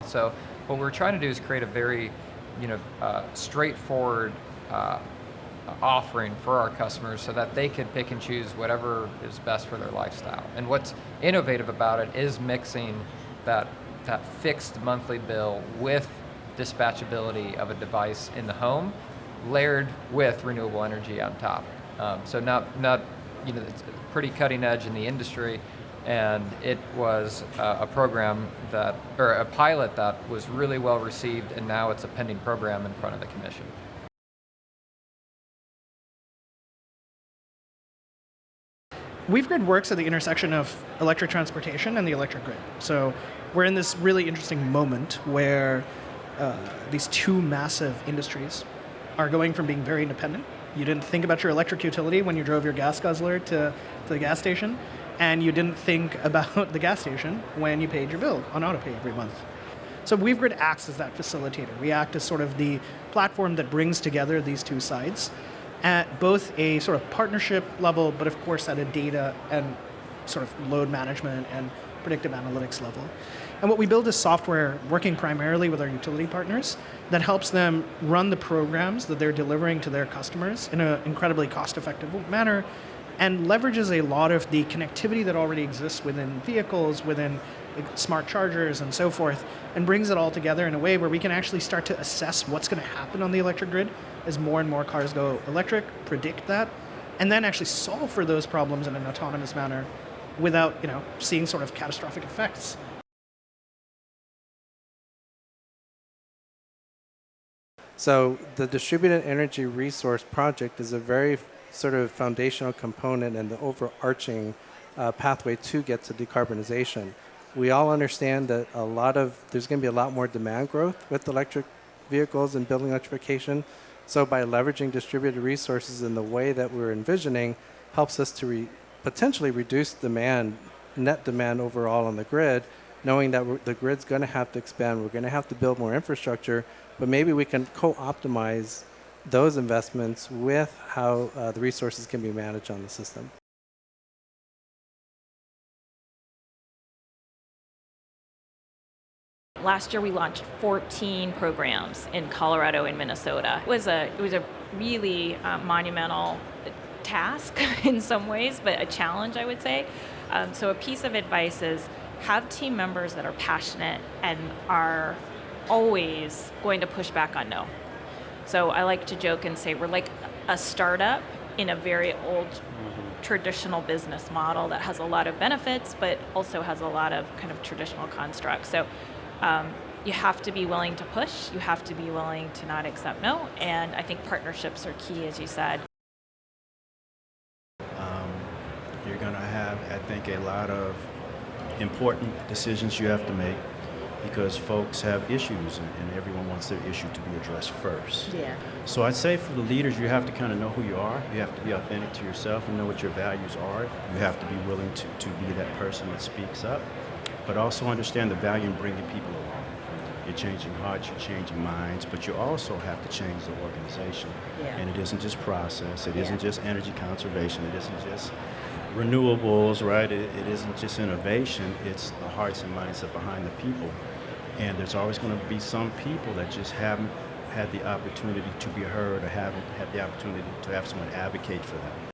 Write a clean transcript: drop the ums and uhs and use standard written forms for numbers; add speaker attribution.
Speaker 1: So what we're trying to do is create a very, straightforward offering for our customers so that they can pick and choose whatever is best for their lifestyle. And what's innovative about it is mixing that fixed monthly bill with dispatchability of a device in the home, layered with renewable energy on top. So it's pretty cutting edge in the industry, and it was a pilot that was really well received, and now it's a pending program in front of the commission.
Speaker 2: WeaveGrid works at the intersection of electric transportation and the electric grid. So we're in this really interesting moment where these two massive industries are going from being very independent. You didn't think about your electric utility when you drove your gas guzzler to the gas station, and you didn't think about the gas station when you paid your bill on autopay every month. So WeaveGrid acts as that facilitator. We act as sort of the platform that brings together these two sides at both a sort of partnership level, but of course at a data and sort of load management and predictive analytics level. And what we build is software working primarily with our utility partners that helps them run the programs that they're delivering to their customers in an incredibly cost-effective manner, and leverages a lot of the connectivity that already exists within vehicles, within smart chargers and so forth, and brings it all together in a way where we can actually start to assess what's going to happen on the electric grid as more and more cars go electric, predict that, and then actually solve for those problems in an autonomous manner without seeing sort of catastrophic effects.
Speaker 3: So the distributed energy resource project is a very sort of foundational component in the overarching pathway to get to decarbonization. We all understand that there's going to be a lot more demand growth with electric vehicles and building electrification. So by leveraging distributed resources in the way that we're envisioning helps us to potentially reduce demand, net demand overall on the grid, knowing that the grid's going to have to expand, we're going to have to build more infrastructure, but maybe we can co-optimize those investments with how the resources can be managed on the system.
Speaker 4: Last year we launched 14 programs in Colorado and Minnesota. It was a really monumental task in some ways, but a challenge, I would say. So a piece of advice is have team members that are passionate and are always going to push back on no. So I like to joke and say we're like a startup in a very old traditional business model that has a lot of benefits, but also has a lot of kind of traditional constructs. So you have to be willing to push, you have to be willing to not accept no, and I think partnerships are key, as you said.
Speaker 5: You're going to have, I think, a lot of important decisions you have to make because folks have issues and everyone wants their issue to be addressed first.
Speaker 4: Yeah.
Speaker 5: So I'd say for the leaders, you have to kind of know who you are. You have to be authentic to yourself and know what your values are. You have to be willing to be that person that speaks up, but also understand the value in bringing people along. You're changing hearts, you're changing minds, but you also have to change the organization.
Speaker 4: Yeah.
Speaker 5: And it isn't just process, it isn't just energy conservation, it isn't just renewables, right? It isn't just innovation, it's the hearts and mindset behind the people. And there's always going to be some people that just haven't had the opportunity to be heard or haven't had the opportunity to have someone advocate for them.